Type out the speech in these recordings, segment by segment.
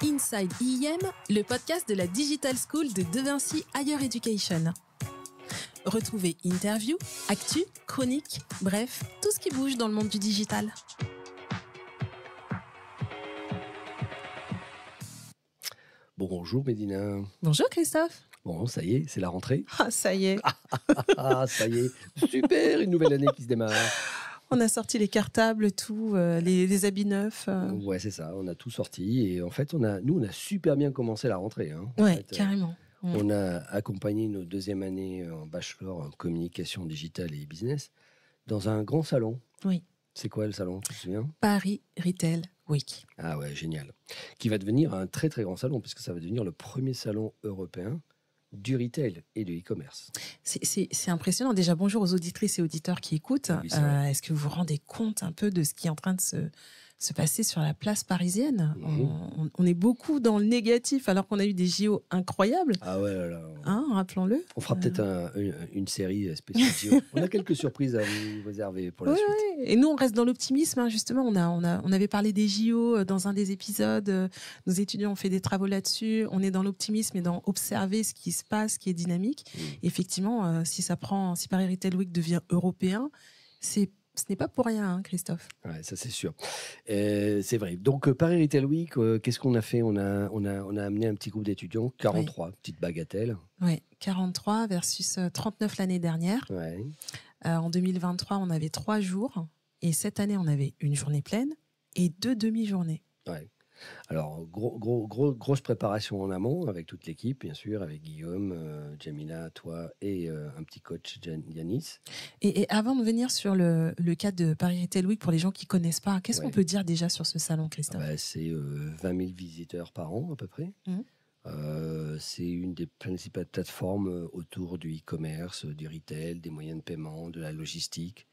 Inside IEM, le podcast de la Digital School de De Vinci Higher Education. Retrouvez interviews, actus, chroniques, bref, tout ce qui bouge dans le monde du digital. Bonjour Médina. Bonjour Christophe. Bon, ça y est, c'est la rentrée. Ah, ça y est. Ça y est, super, une nouvelle année qui se démarre. On a sorti les cartables, tout, les habits neufs. Ouais, c'est ça, on a tout sorti et en fait, on a super bien commencé la rentrée. Ouais, carrément. On a accompagné nos deuxième année en bachelor en communication digitale et business dans un grand salon. Oui. C'est quoi le salon, tu te souviens? Paris Retail Week. Ah ouais, génial. Qui va devenir un très très grand salon parce que ça va devenir le premier salon européen du retail et du e-commerce. C'est impressionnant. Déjà, bonjour aux auditrices et auditeurs qui écoutent. Oui, est-ce que vous vous rendez compte un peu de ce qui est en train de se passer sur la place parisienne? On est beaucoup dans le négatif alors qu'on a eu des JO incroyables. Ah ouais, là. Rappelons-le. On fera peut-être une série spéciale JO. On a quelques surprises à vous réserver pour la suite. Oui. Et nous, on reste dans l'optimisme. Justement, on avait parlé des JO dans un des épisodes. Nos étudiants ont fait des travaux là-dessus. On est dans l'optimisme et dans observer ce qui se passe, ce qui est dynamique. Effectivement, si Paris Retail Week devient européen, ce n'est pas pour rien, Christophe. Ouais, ça c'est sûr. C'est vrai. Donc Paris Retail Week, qu'est-ce qu'on a fait ? On a amené un petit groupe d'étudiants, 43, petite bagatelle. Oui, 43 versus 39 l'année dernière. Ouais. En 2023, on avait 3 jours. Et cette année, on avait une journée pleine et 2 demi-journées. Ouais. Alors, grosse préparation en amont avec toute l'équipe, bien sûr, avec Guillaume, Jamila, toi et un petit coach, Yanis. Et avant de venir sur le cas de Paris Retail Week, pour les gens qui ne connaissent pas, qu'est-ce qu'on peut dire déjà sur ce salon, Christophe ? C'est 20 000 visiteurs par an, à peu près. C'est une des principales plateformes autour du e-commerce, du retail, des moyens de paiement, de la logistique.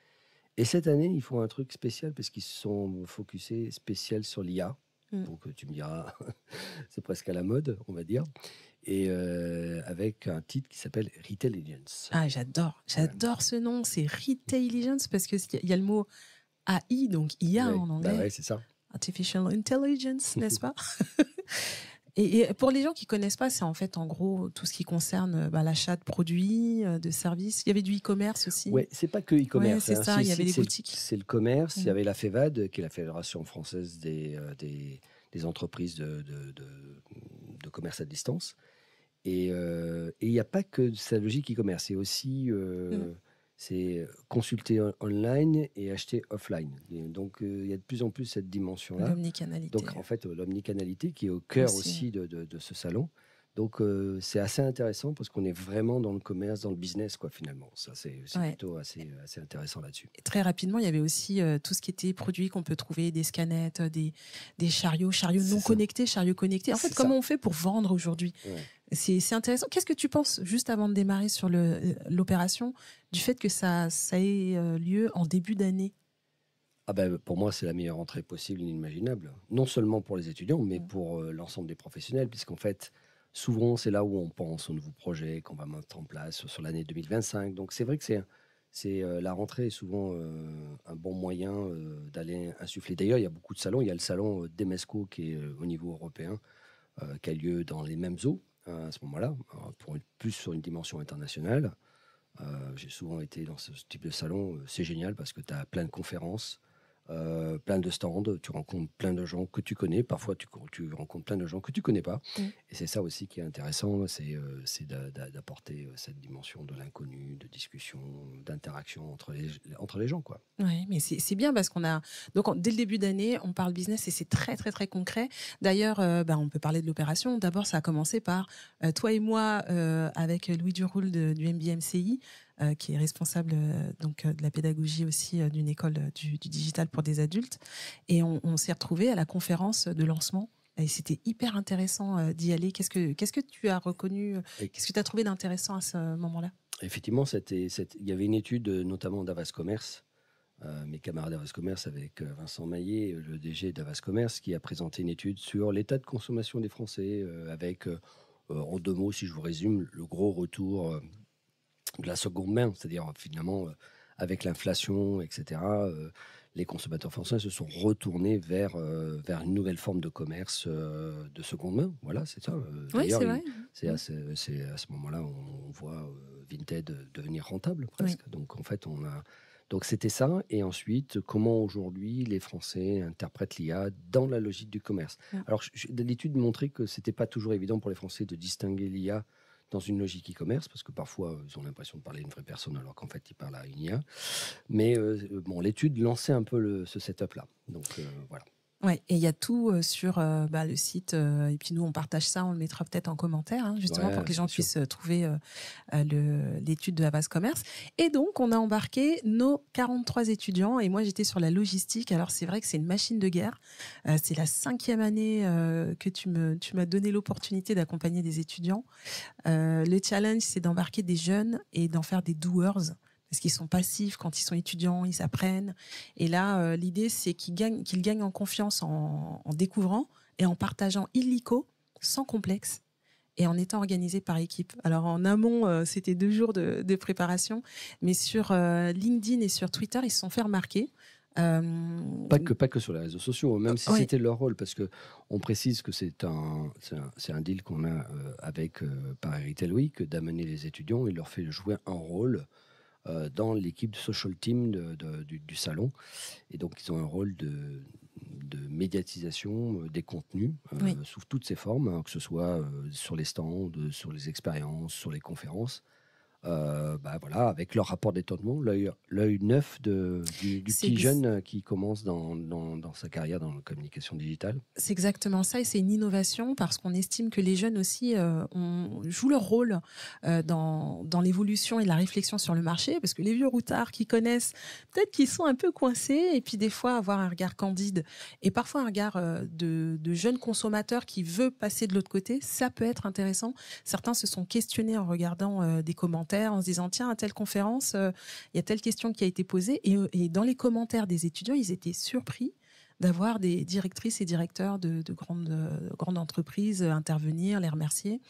Et cette année, ils font un truc spécial parce qu'ils se sont focusés spécial sur l'IA. Donc tu me diras, c'est presque à la mode, on va dire. Et avec un titre qui s'appelle Retailligence. Ah, j'adore ce nom, c'est Retailligence parce qu'il y a le mot AI, donc IA en anglais. Bah ouais, c'est ça. Artificial Intelligence, n'est-ce pas ? Et pour les gens qui connaissent pas, c'est en fait en gros tout ce qui concerne l'achat de produits, de services. Il y avait du e-commerce aussi. Ouais, c'est pas que e-commerce. Ouais, c'est ça. Il y avait des boutiques. C'est le commerce. Il y avait la FEVAD, qui est la Fédération française des entreprises de commerce à distance. Et il n'y a pas que sa logique e-commerce. C'est aussi c'est consulter online et acheter offline. Et donc, il y a de plus en plus cette dimension-là. L'omnicanalité. Donc, en fait, l'omnicanalité qui est au cœur aussi de ce salon. Donc, c'est assez intéressant parce qu'on est vraiment dans le commerce, dans le business, quoi, finalement. Ça, c'est plutôt assez intéressant là-dessus. Et très rapidement, il y avait aussi tout ce qui était produits qu'on peut trouver, des scanettes, des chariots non connectés, chariots connectés. En fait, comment on fait pour vendre aujourd'hui ? C'est intéressant. Qu'est-ce que tu penses, juste avant de démarrer sur l'opération, du fait que ça ait lieu en début d'année ? Pour moi, c'est la meilleure entrée possible, inimaginable. Non seulement pour les étudiants, mais pour l'ensemble des professionnels, puisqu'en fait, souvent, c'est là où on pense aux nouveaux projets qu'on va mettre en place sur l'année 2025. Donc, c'est vrai que la rentrée est souvent un bon moyen d'aller insuffler. D'ailleurs, il y a beaucoup de salons. Il y a le salon d'Emesco qui est au niveau européen, qui a lieu dans les mêmes eaux à ce moment-là, plus sur une dimension internationale. J'ai souvent été dans ce type de salon. C'est génial parce que tu as plein de conférences. Plein de stands, tu rencontres plein de gens que tu connais, parfois tu rencontres plein de gens que tu connais pas, et c'est ça aussi qui est intéressant, c'est d'apporter cette dimension de l'inconnu, de discussion, d'interaction entre les gens, quoi. Oui, mais c'est bien parce qu'on a donc dès le début d'année on parle business et c'est très très très concret. D'ailleurs, on peut parler de l'opération. D'abord, ça a commencé par toi et moi avec Louis Duroul du MBMCI. Qui est responsable de la pédagogie aussi d'une école du digital pour des adultes. Et on s'est retrouvés à la conférence de lancement. Et c'était hyper intéressant d'y aller. Qu'est-ce que tu as reconnu ? Qu'est-ce que tu as trouvé d'intéressant à ce moment-là ? Effectivement, il y avait une étude, notamment d'Avas Commerce, mes camarades d'Avas Commerce avec Vincent Maillet, le DG d'Avas Commerce, qui a présenté une étude sur l'état de consommation des Français, avec, en 2 mots, si je vous résume, le gros retour de la seconde main, c'est-à-dire finalement avec l'inflation, etc., les consommateurs français se sont retournés vers une nouvelle forme de commerce de seconde main. Voilà, c'est ça. Oui, D'ailleurs, c'est vrai. c'est à ce moment-là où on voit Vinted devenir rentable presque. Oui. Donc en fait, donc c'était ça. Et ensuite, comment aujourd'hui les Français interprètent l'IA dans la logique du commerce. Alors, l'étude montrait que c'était pas toujours évident pour les Français de distinguer l'IA dans une logique e-commerce, parce que parfois, ils ont l'impression de parler à une vraie personne, alors qu'en fait, ils parlent à une IA. Mais bon, l'étude lançait un peu ce setup-là. Donc, voilà. Ouais, et il y a tout sur le site. Et puis nous, on partage ça, on le mettra peut-être en commentaire, hein, justement, pour que les gens puissent trouver l'étude de Havas Commerce. Et donc, on a embarqué nos 43 étudiants. Et moi, j'étais sur la logistique. Alors, c'est vrai que c'est une machine de guerre. C'est la 5e année que tu m'as donné l'opportunité d'accompagner des étudiants. Le challenge, c'est d'embarquer des jeunes et d'en faire des doers. Parce qu'ils sont passifs quand ils sont étudiants, ils apprennent. Et là, l'idée, c'est qu'ils gagnent en confiance en découvrant et en partageant illico, sans complexe, et en étant organisés par équipe. Alors en amont, c'était 2 jours de préparation, mais sur LinkedIn et sur Twitter, ils se sont fait remarquer. Pas que sur les réseaux sociaux, même si c'était leur rôle, parce qu'on précise que c'est un deal qu'on a avec Paris Retail Week, d'amener les étudiants, il leur fait jouer un rôle dans l'équipe de social team du salon. Et donc, ils ont un rôle de médiatisation des contenus sous toutes ses formes, hein, que ce soit sur les stands, sur les expériences, sur les conférences. Voilà, avec leur rapport d'étonnement, l'œil neuf du petit jeune qui commence dans sa carrière dans la communication digitale. C'est exactement ça, et c'est une innovation parce qu'on estime que les jeunes aussi jouent leur rôle dans l'évolution et la réflexion sur le marché, parce que les vieux routards qui connaissent, peut-être qu'ils sont un peu coincés, et puis des fois avoir un regard candide et parfois un regard de jeunes consommateurs qui veut passer de l'autre côté, ça peut être intéressant. Certains se sont questionnés en regardant des commentaires, en se disant tiens, à telle conférence, il y a telle question qui a été posée, et dans les commentaires des étudiants, ils étaient surpris d'avoir des directrices et directeurs de grandes entreprises intervenir, les remercier,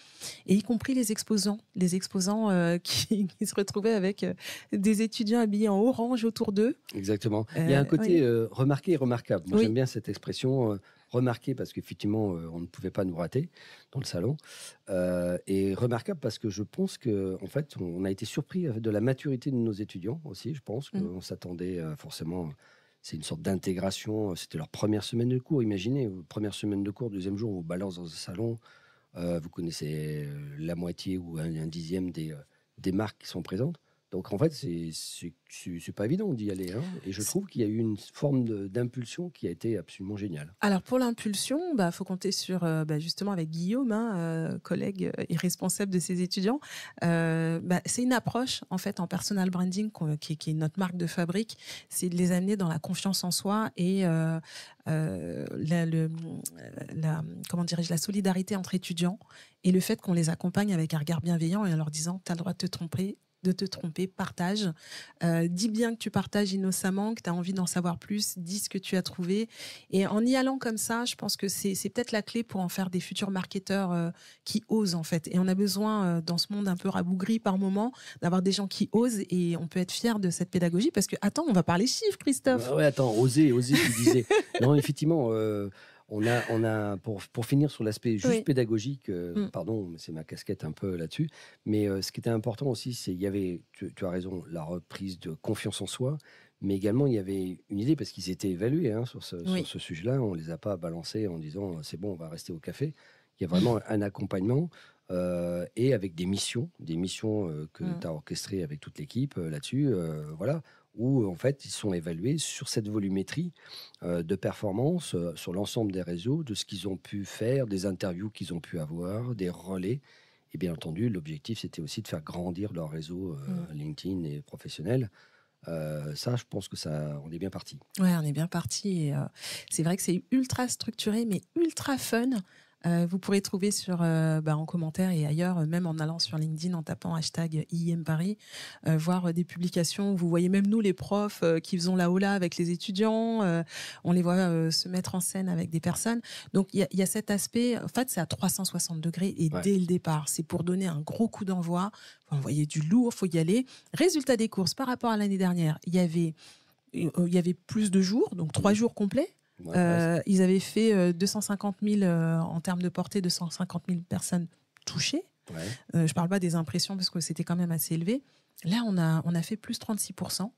et y compris les exposants qui se retrouvaient avec des étudiants habillés en orange autour d'eux. Exactement. Il y a un côté remarqué et remarquable. Moi, j'aime bien cette expression remarqué parce qu'effectivement, on ne pouvait pas nous rater dans le salon. Et remarquable parce que je pense qu'en fait, on a été surpris de la maturité de nos étudiants aussi. Je pense qu'on s'attendait forcément... C'est une sorte d'intégration. C'était leur première semaine de cours. Imaginez, première semaine de cours, deuxième jour, on vous balance dans un salon. Vous connaissez la moitié ou un dixième des marques qui sont présentes. Donc, en fait, c'est pas évident d'y aller. Hein. Et je trouve qu'il y a eu une forme d'impulsion qui a été absolument géniale. Alors, pour l'impulsion, faut compter sur, justement, avec Guillaume, collègue et responsable de ces étudiants. C'est une approche, en fait, en personal branding, qui est notre marque de fabrique. C'est de les amener dans la confiance en soi et la solidarité entre étudiants, et le fait qu'on les accompagne avec un regard bienveillant et en leur disant tu as le droit de te tromper, partage. Dis bien que tu partages innocemment, que tu as envie d'en savoir plus, dis ce que tu as trouvé. Et en y allant comme ça, je pense que c'est peut-être la clé pour en faire des futurs marketeurs qui osent, en fait. Et on a besoin, dans ce monde un peu rabougri par moment, d'avoir des gens qui osent, et on peut être fier de cette pédagogie parce que, attends, on va parler chiffres, Christophe. Oser, tu disais. Non, effectivement... On a pour finir sur l'aspect juste pédagogique, pardon, c'est ma casquette un peu là-dessus, mais ce qui était important aussi, c'est il y avait, tu as raison, la reprise de confiance en soi, mais également il y avait une idée, parce qu'ils étaient évalués sur ce sujet-là, on les a pas balancés en disant c'est bon, on va rester au café. Il y a vraiment un accompagnement et avec des missions que tu as orchestrées avec toute l'équipe là-dessus, voilà, où en fait ils sont évalués sur cette volumétrie de performance sur l'ensemble des réseaux, de ce qu'ils ont pu faire, des interviews qu'ils ont pu avoir, des relais. Et bien entendu, l'objectif, c'était aussi de faire grandir leur réseau LinkedIn et professionnel. Ça, je pense que on est bien parti. Ouais, on est bien parti. C'est vrai que c'est ultra structuré, mais ultra fun. Vous pourrez trouver en commentaire et ailleurs, même en allant sur LinkedIn, en tapant #IIM Paris, voir des publications. Vous voyez même nous, les profs, qui faisons la hola avec les étudiants. On les voit se mettre en scène avec des personnes. Donc, il y a cet aspect. En fait, c'est à 360 degrés et dès le départ. C'est pour donner un gros coup d'envoi. Faut envoyer du lourd, faut y aller. Résultat des courses, par rapport à l'année dernière, il y avait il y avait plus de jours, donc 3 jours complets. Ouais, Ils avaient fait 250 000 en termes de portée, 250 000 personnes touchées. ouais. Je ne parle pas des impressions parce que c'était quand même assez élevé. Là, on a fait plus 36%.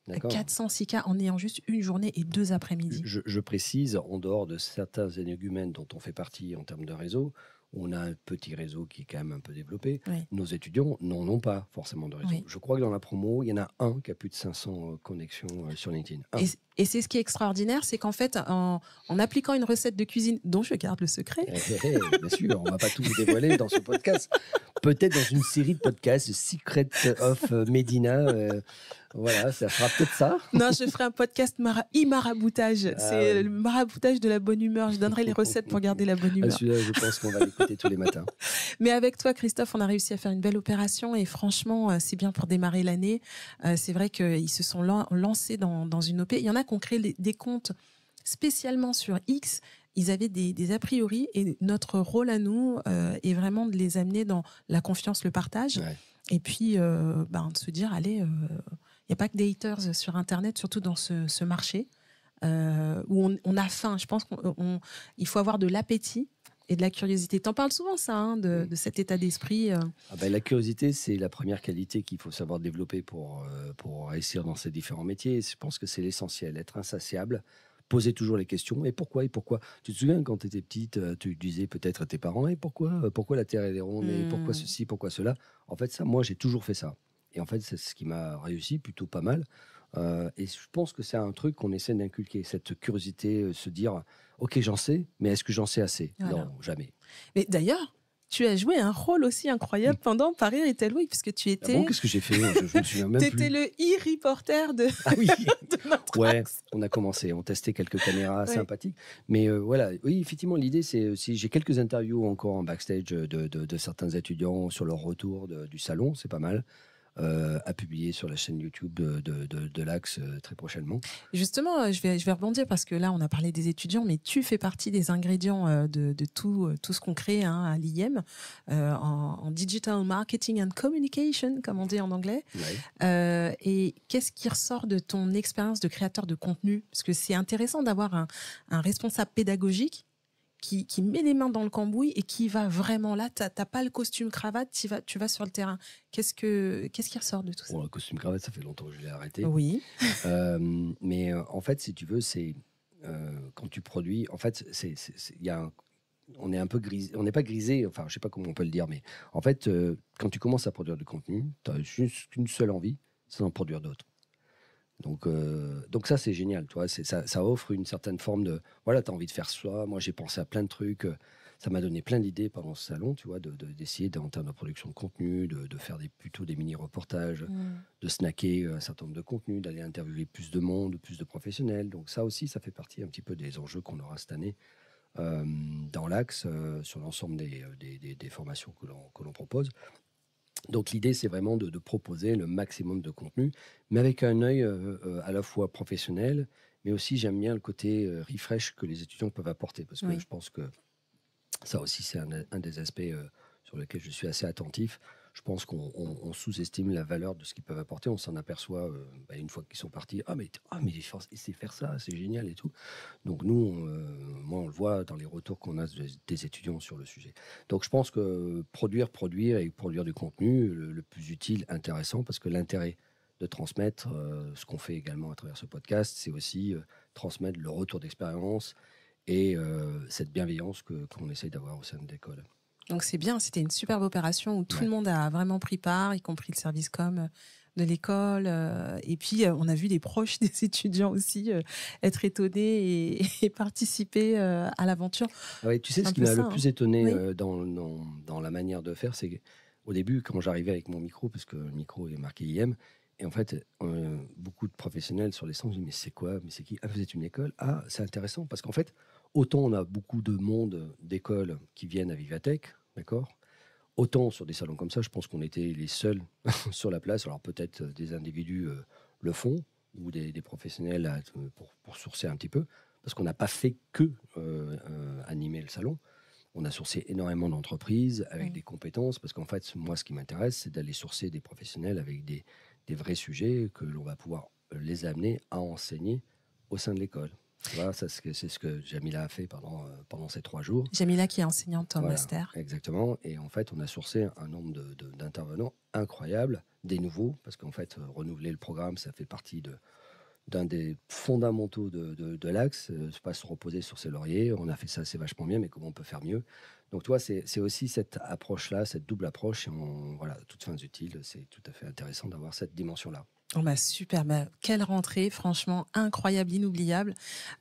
D'accord. 406 cas en ayant juste une journée et 2 après-midi. Je précise, en dehors de certains énergumènes dont on fait partie en termes de réseau, on a un petit réseau qui est quand même un peu développé. Oui. Nos étudiants n'ont pas forcément de réseau. Oui. Je crois que dans la promo, il y en a un qui a plus de 500 connexions sur LinkedIn. Un. Et c'est ce qui est extraordinaire, c'est qu'en fait, en appliquant une recette de cuisine dont je garde le secret, Bien sûr, on ne va pas tout vous dévoiler dans ce podcast. Peut-être dans une série de podcasts, Secret of Medina. Voilà, ça fera peut-être ça. non, je ferai un podcast e-maraboutage. Ah C'est ouais. le maraboutage de la bonne humeur. Je donnerai les recettes pour garder la bonne Ah, humeur. celui-là, je pense qu'on va l'écouter tous les matins. Mais avec toi, Christophe, on a réussi à faire une belle opération et franchement, c'est bien pour démarrer l'année. C'est vrai qu'ils se sont lancés dans une OP. Il y en a qui ont créé des comptes spécialement sur X. Ils avaient des a priori et notre rôle à nous est vraiment de les amener dans la confiance, le partage. Ouais. Et puis, de se dire, allez, il n'y a pas que des haters sur Internet, surtout dans ce marché où on a faim. Je pense qu'il faut avoir de l'appétit et de la curiosité. T'en parles souvent, ça, hein, de cet état d'esprit. Ah ben, la curiosité, c'est la première qualité qu'il faut savoir développer pour réussir dans ces différents métiers. Je pense que c'est l'essentiel, être insatiable, poser toujours les questions. Et pourquoi? Et pourquoi? Tu te souviens, quand tu étais petite, tu disais peut-être à tes parents, et pourquoi la Terre elle est ronde? Et pourquoi ceci, pourquoi cela? En fait, ça, moi, j'ai toujours fait ça. Et en fait, c'est ce qui m'a réussi plutôt pas mal. Et je pense que c'est un truc qu'on essaie d'inculquer, cette curiosité, se dire, ok, j'en sais, mais est-ce que j'en sais assez? Voilà. Non, jamais. Mais d'ailleurs, tu as joué un rôle aussi incroyable pendant Paris Retail Week, puisque tu Ah étais... bon, qu'est-ce que j'ai fait? Je me souviens même Tu étais plus. le e-reporter de, Ah oui, de notre ouais, axe. on a commencé, on testait quelques caméras Ouais. sympathiques. Mais voilà, oui, effectivement, l'idée, c'est aussi, j'ai quelques interviews encore en backstage de certains étudiants sur leur retour du salon, c'est pas mal, à publier sur la chaîne YouTube de l'Axe très prochainement. Justement, je vais rebondir parce que là, on a parlé des étudiants, mais tu fais partie des ingrédients de tout ce qu'on crée hein, à l'IM en Digital Marketing and Communication, comme on dit en anglais. Ouais. Et qu'est-ce qui ressort de ton expérience de créateur de contenu? Parce que c'est intéressant d'avoir un responsable pédagogique qui met les mains dans le cambouis et qui va vraiment là. T'as pas le costume cravate, tu vas sur le terrain. Qu'est-ce qui ressort de tout ça? Bon, le costume cravate, ça fait longtemps que je l'ai arrêté. Oui. Mais en fait, si tu veux, c'est quand tu produis, en fait, il y a on est un peu grisé, on n'est pas grisé, enfin, je sais pas comment on peut le dire, mais en fait, quand tu commences à produire du contenu, tu as juste une seule envie, c'est d'en produire d'autres. Donc ça, c'est génial, tu vois, ça offre une certaine forme de, voilà, tu as envie de faire ça. Moi, j'ai pensé à plein de trucs. Ça m'a donné plein d'idées pendant ce salon, tu vois, d'essayer en termes de production de contenu, de faire plutôt des mini-reportages, de snacker un certain nombre de contenus, d'aller interviewer plus de monde, plus de professionnels. Donc ça aussi, ça fait partie un petit peu des enjeux qu'on aura cette année dans l'Axe, sur l'ensemble des formations que l'on propose. Donc l'idée, c'est vraiment de proposer le maximum de contenu, mais avec un œil à la fois professionnel, mais aussi j'aime bien le côté refresh que les étudiants peuvent apporter, parce que Oui. je pense que ça aussi, c'est un des aspects sur lesquels je suis assez attentif. Je pense qu'on sous-estime la valeur de ce qu'ils peuvent apporter. On s'en aperçoit une fois qu'ils sont partis. Ah, mais il sait faire ça, c'est génial et tout. Donc nous, moi, on le voit dans les retours qu'on a des étudiants sur le sujet. Donc je pense que produire et produire du contenu, le plus utile, intéressant, parce que l'intérêt de transmettre, ce qu'on fait également à travers ce podcast, c'est aussi transmettre le retour d'expérience et cette bienveillance qu'on essaye d'avoir au sein de l'école. Donc c'est bien, c'était une superbe opération où tout Ouais. le monde a vraiment pris part, y compris le service com de l'école. Et puis on a vu les proches des étudiants aussi être étonnés et participer à l'aventure. Ouais, tu sais, C'est ce un qui peu m'a ça, le hein. plus étonné Oui. dans la manière de faire, c'est qu'au début, quand j'arrivais avec mon micro, parce que le micro est marqué IM, et en fait, beaucoup de professionnels sur les stands me disaient, mais c'est quoi? Mais c'est qui? Ah, vous êtes une école? Ah, c'est intéressant, parce qu'en fait, autant on a beaucoup de monde d'écoles qui viennent à Vivatech, d'accord? Autant sur des salons comme ça, je pense qu'on était les seuls sur la place. Alors peut-être des individus le font, ou des professionnels pour sourcer un petit peu, parce qu'on n'a pas fait que animer le salon. On a sourcé énormément d'entreprises avec Oui. des compétences, parce qu'en fait, moi, ce qui m'intéresse, c'est d'aller sourcer des professionnels avec des vrais sujets que l'on va pouvoir les amener à enseigner au sein de l'école. Tu vois, c'est ce que Jamila a fait pendant ces 3 jours. Jamila qui est enseignante en Voilà, master. Exactement. Et en fait, on a sourcé un nombre d'intervenants incroyables, des nouveaux, parce qu'en fait, renouveler le programme, ça fait partie d'un des fondamentaux de l'Axe, pas se reposer sur ses lauriers. On a fait ça, c'est vachement bien, mais comment on peut faire mieux? Donc, toi, c'est aussi cette approche-là, cette double approche. Et voilà, toutes fins utiles, c'est tout à fait intéressant d'avoir cette dimension-là. Oh bah super, quelle rentrée, franchement incroyable, inoubliable.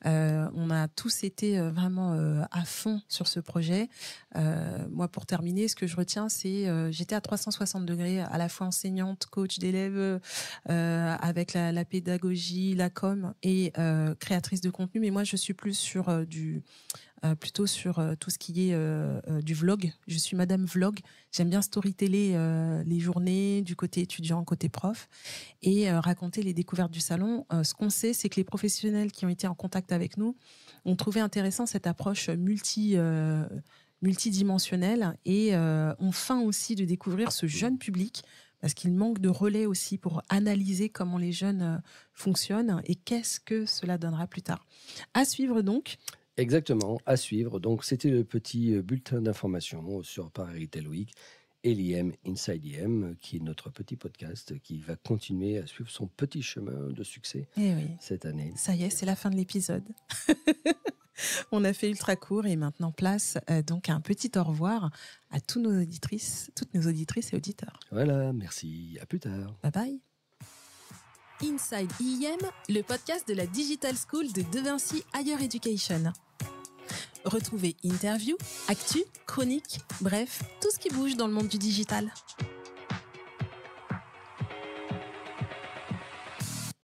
On a tous été vraiment à fond sur ce projet. Moi, pour terminer, ce que je retiens, c'est j'étais à 360 degrés, à la fois enseignante, coach d'élèves, avec la pédagogie, la com et créatrice de contenu. Mais moi, je suis plus sur plutôt sur tout ce qui est du vlog. Je suis Madame Vlog. J'aime bien storyteller les journées du côté étudiant, côté prof, et raconter les découvertes du salon. Ce qu'on sait, c'est que les professionnels qui ont été en contact avec nous ont trouvé intéressant cette approche multidimensionnelle et ont faim aussi de découvrir ce jeune public, parce qu'il manque de relais aussi pour analyser comment les jeunes fonctionnent et qu'est-ce que cela donnera plus tard. À suivre donc. Exactement, à suivre. Donc, c'était le petit bulletin d'information sur Pararitel Week et l'IM Inside IM, qui est notre petit podcast qui va continuer à suivre son petit chemin de succès cette année. Ça y est, c'est la fin de l'épisode. On a fait ultra court et maintenant place donc à un petit au revoir à toutes nos auditrices et auditeurs. Voilà, merci. À plus tard. Bye bye. Inside IM, le podcast de la Digital School de De Vinci Higher Education. Retrouvez interviews, actus, chroniques, bref, tout ce qui bouge dans le monde du digital.